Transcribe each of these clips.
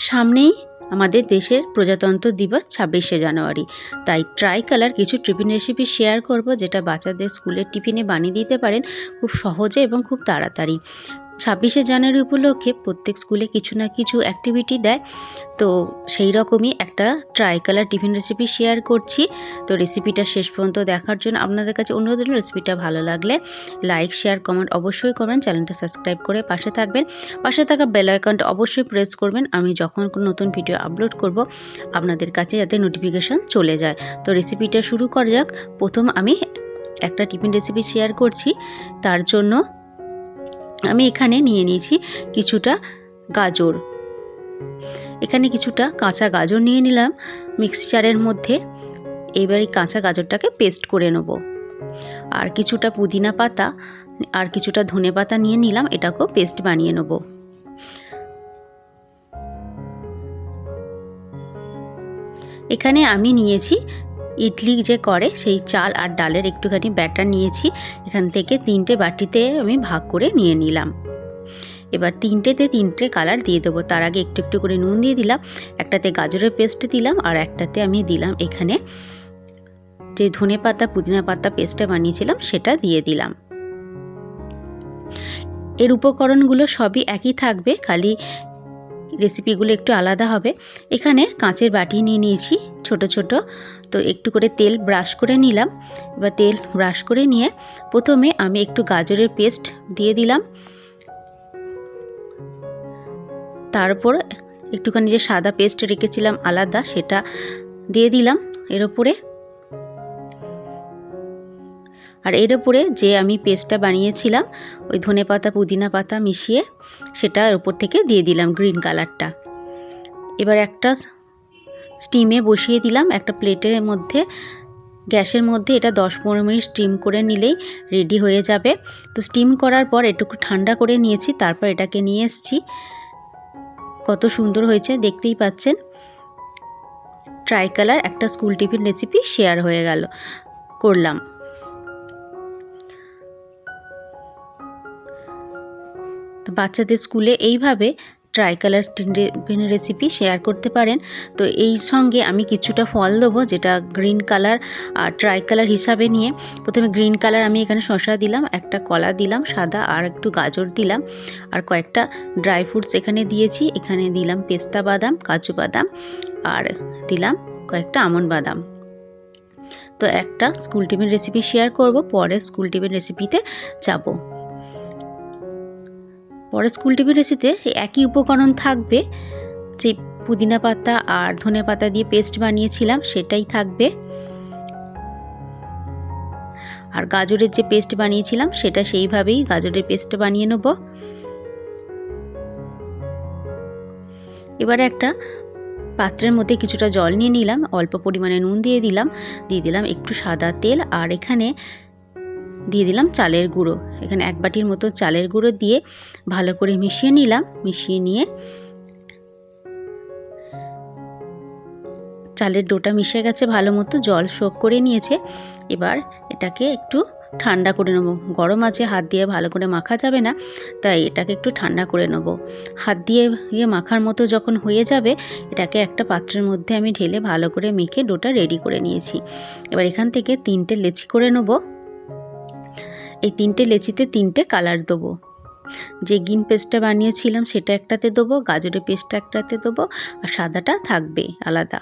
সামনেই আমাদের দেশের প্রজাতন্ত্র দিবস ২৬শে জানুয়ারি, তাই ট্রাই কালার কিছু টিফিন রেসিপি শেয়ার করব, যেটা বাচ্চাদের স্কুলের টিফিনে বানিয়ে দিতে পারেন খুব সহজে এবং খুব তাড়াতাড়ি। ২৬শে জানুয়ারি উপলক্ষে প্রত্যেক স্কুলে কিছু না কিছু অ্যাক্টিভিটি দেয়, তো সেই রকমই একটা try colour tiffin recipe share করছি। তো রেসিপিটা শেষ পর্যন্ত দেখার জন্য আপনাদের কাছে অনুরোধ রইল, রেসিপিটা ভালো লাগলে লাইক, শেয়ার, কমেন্ট অবশ্যই করবেন। চ্যানেলটা সাবস্ক্রাইব করে পাশে থাকবেন। পাশে থাকা বেল আইকনটা অবশ্যই প্রেস করবেন, আমি যখন কোনো নতুন ভিডিও আপলোড করব আপনাদের কাছে যাতে নোটিফিকেশান চলে যায়। তো রেসিপিটা শুরু করা যাক। প্রথম আমি একটা টিফিন রেসিপি শেয়ার করছি, তার জন্য আমি এখানে নিয়ে নিয়েছি কিছুটা গাজর। এখানে কিছুটা কাঁচা গাজর নিয়ে নিলাম মিক্সি জারের মধ্যে। এবার এই কাঁচা গাজরটাকে পেস্ট করে নেব। আর কিছুটা পুদিনা পাতা আর কিছুটা ধনে পাতা নিয়ে নিলাম, এটাকেও পেস্ট বানিয়ে নেব। এখানে আমি নিয়েছি ইডলি যে করে সেই চাল আর ডালের একটুখানি ব্যাটার নিয়েছি। এখান থেকে 3টে বাটিতে আমি ভাগ করে নিয়ে নিলাম। এবার 3টেতে 3টে কালার দিয়ে দেবো। তার আগে একটু একটু করে নুন দিয়ে দিলাম, একটাতে গাজরের পেস্ট দিলাম আর একটাতে আমি দিলাম এখানে যে ধনে পাতা পুদিনা পাতা পেস্টটা বানিয়েছিলাম সেটা দিয়ে দিলাম। এর উপকরণগুলো সবই একই থাকবে, খালি রেসিপিগুলো একটু আলাদা হবে। এখানে কাঁচের বাটি নিয়ে নিয়েছি ছোট ছোট, তো একটু করে তেল ব্রাশ করে নিলাম। এবার তেল ব্রাশ করে নিয়ে প্রথমে আমি একটু গাজরের পেস্ট দিয়ে দিলাম, তারপর একটুখানি যে সাদা পেস্ট রেখেছিলাম আলাদা সেটা দিয়ে দিলাম এর ওপরে। আর এর ওপরে যে আমি পেস্টটা বানিয়েছিলাম ওই ধনে পাতা পুদিনা পাতা মিশিয়ে সেটা এর ওপর থেকে দিয়ে দিলাম গ্রিন কালারটা। এবার একটা স্টিমে বসিয়ে দিলাম একটা প্লেটের মধ্যে, গ্যাসের মধ্যে। এটা 10-15 মিনিট স্টিম করে নিলেই রেডি হয়ে যাবে। তো স্টিম করার পর একটু ঠান্ডা করে নিয়েছি, তারপর এটাকে নিয়ে এসেছি। কত সুন্দর হয়েছে দেখতেই পাচ্ছেন। ট্রাই কালার একটা স্কুল টিফিন রেসিপি শেয়ার হয়ে করলাম। তো বাচ্চাদের স্কুলে এইভাবে try colour tiffin recipe share করতে পারেন। তো এই সঙ্গে আমি কিছুটা ফল দেবো, যেটা গ্রিন কালার আর ট্রাই কালার হিসাবে নিয়ে। প্রথমে গ্রিন কালার আমি এখানে শসা দিলাম, একটা কলা দিলাম সাদা, আর একটু গাজর দিলাম, আর কয়েকটা ড্রাই ফ্রুটস এখানে দিয়েছি। এখানে দিলাম পেস্তা বাদাম, কাজু বাদাম, আর দিলাম কয়েকটা আমন্ড বাদাম। তো একটা স্কুল টিফিন রেসিপি শেয়ার করব, পরে স্কুল টিফিন রেসিপিতে যাব। পরে স্কুল টিফিন রেসিপিতে একই উপকরণ থাকবে, যে পুদিনা পাতা আর ধনে পাতা দিয়ে পেস্ট বানিয়েছিলাম সেটাই থাকবে, আর গাজরের যে পেস্ট বানিয়েছিলাম সেটা সেইভাবেই গাজরের পেস্ট বানিয়ে নেব। এবারে একটা পাত্রের মধ্যে কিছুটা জল নিয়ে নিলাম, অল্প পরিমাণে নুন দিয়ে দিলাম একটু সাদা তেল, আর এখানে দিয়ে দিলাম চালের গুঁড়ো। এখানে 1 বাটির মতো চালের গুঁড়ো দিয়ে ভালো করে মিশিয়ে নিলাম। মিশিয়ে নিয়ে চালের ডোটা মিশে গেছে ভালো মতো, জল শোক করে নিয়েছে। এবার এটাকে একটু ঠান্ডা করে নেব। গরম আছে, হাত দিয়ে ভালো করে মাখা যাবে না, তাই এটাকে একটু ঠান্ডা করে নেব। হাত দিয়ে মাখার মতো যখন হয়ে যাবে, এটাকে একটা পাত্রের মধ্যে আমি ঢেলে ভালো করে মেখে ডোটা রেডি করে নিয়েছি। এবার এখান থেকে 3টে লেচি করে নেব। এই 3টে লেচিতে 3টে কালার দেবো। যে গ্রিন পেস্টটা বানিয়েছিলাম সেটা একটাতে দেবো, গাজরের পেস্টটা একটাতে দেবো, আর সাদাটা থাকবে আলাদা।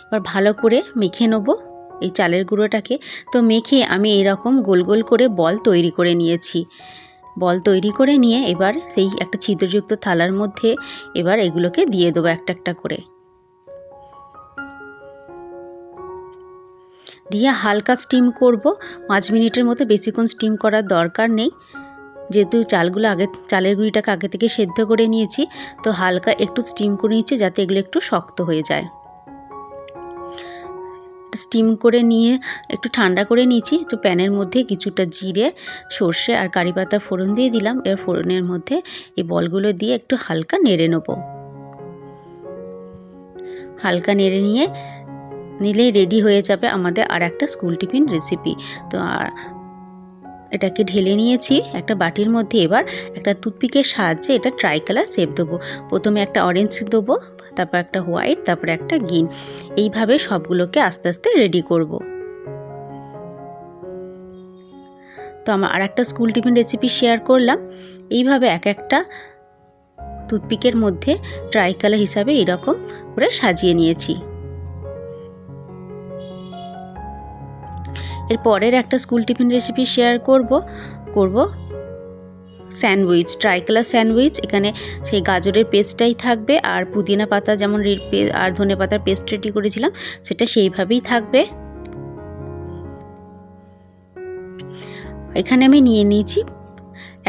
এবার ভালো করে মেখে নেব এই চালের গুঁড়োটাকে। তো মেখে আমি এরকম গোল গোল করে বল তৈরি করে নিয়েছি। বল তৈরি করে নিয়ে এবার সেই একটা ছিদ্রযুক্ত থালার মধ্যে এবার এগুলোকে দিয়ে দেবো একটা একটা করে। দিয়ে হালকা স্টিম করব 5 মিনিটের মতো, বেশিক্ষণ স্টিম করার দরকার নেই, যেহেতু চালের গুঁড়িটাকে আগে থেকে সেদ্ধ করে নিয়েছি। তো হালকা একটু স্টিম করে নিয়েছি যাতে এগুলো একটু শক্ত হয়ে যায়। স্টিম করে নিয়ে একটু ঠান্ডা করে নিয়েছি। তো প্যানের মধ্যে কিছুটা জিরে, সর্ষে আর কারি পাতা ফোড়ন দিয়ে দিলাম। এর ফোড়নের মধ্যে এই বলগুলো দিয়ে একটু হালকা নেড়ে নেব। হালকা নেড়ে নিলেই রেডি হয়ে যাবে আমাদের আর একটা স্কুল টিফিন রেসিপি। তো এটাকে ঢেলে নিয়েছি একটা বাটির মধ্যে। এবার একটা টুথপিকের সাহায্যে এটা ট্রাই কালার শেপ দেবো। প্রথমে একটা অরেঞ্জ দেবো, তারপর একটা হোয়াইট, তারপর একটা গ্রিন। এইভাবে সবগুলোকে আস্তে আস্তে রেডি করব। তো আমার আর একটা স্কুল টিফিন রেসিপি শেয়ার করলাম। এইভাবে এক একটা টুথপিকের মধ্যে ট্রাই কালার হিসাবে এরকম করে সাজিয়ে নিয়েছি। এর পরের একটা স্কুল টিফিন রেসিপি শেয়ার করব স্যান্ডউইচ, ট্রাই কালার স্যান্ডউইচ। এখানে সেই গাজরের পেস্টটাই থাকবে, আর পুদিনা পাতা যেমন আর ধনে পাতার পেস্ট রেডি করেছিলাম সেটা সেইভাবেই থাকবে। এখানে আমি নিয়ে নিয়েছি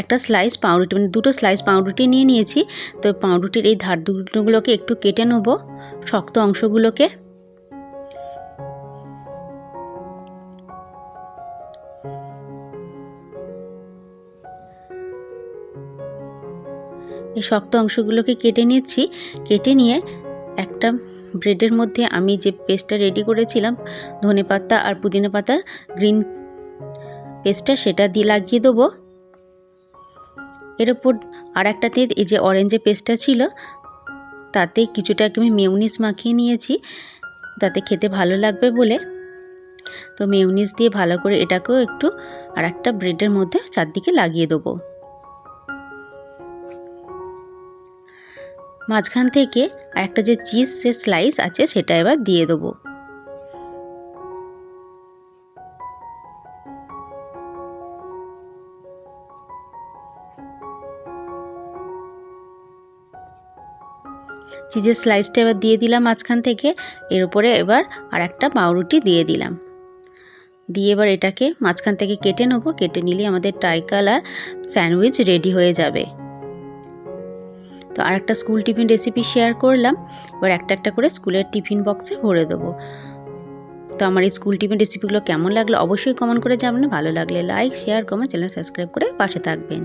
একটা স্লাইস পাউরুটি, মানে দুটো স্লাইস পাউরুটি নিয়ে নিয়েছি। তো পাউরুটির এই ধার দুটোগুলোকে একটু কেটে নেব, শক্ত অংশগুলোকে। এই শক্ত অংশগুলোকে কেটে নিচ্ছি। কেটে নিয়ে একটা ব্রেডের মধ্যে আমি যে পেস্টটা রেডি করেছিলাম ধনেপাতা আর পুদিনা পাতা গ্রিন পেস্টটা, সেটা দিয়ে লাগিয়ে দেবো। এর ওপর আর একটাতে এই যে অরেঞ্জের পেস্টটা ছিল তাতে কিছুটা আমি মেয়োনিজ মাখিয়ে নিয়েছি, তাতে খেতে ভালো লাগবে বলে। তো মেয়োনিজ দিয়ে ভালো করে এটাকেও একটু আর একটা ব্রেডের মধ্যে চারদিকে লাগিয়ে দেবো। মাঝখান থেকে একটা যে চিজের স্লাইস আছে সেটা এবার দিয়ে দেবো। চিজের স্লাইসটা এবার দিয়ে দিলাম মাঝখান থেকে। এর উপরে এবার আর একটা পাউরুটি দিয়ে দিলাম। দিয়ে এবার এটাকে মাঝখান থেকে কেটে নেবো। কেটে নিলে আমাদের ট্রাই কালার স্যান্ডউইচ রেডি হয়ে যাবে। তো আর একটা স্কুল টিফিন রেসিপি শেয়ার করলাম। এবার একটা একটা করে স্কুলের টিফিন বক্সে ভরে দেবো। তো আমার এই স্কুল টিফিন রেসিপিগুলো কেমন লাগলো অবশ্যই কমেন্ট করে জানাবেন। ভালো লাগলে like, share, comment, channel subscribe করে পাশে থাকবেন।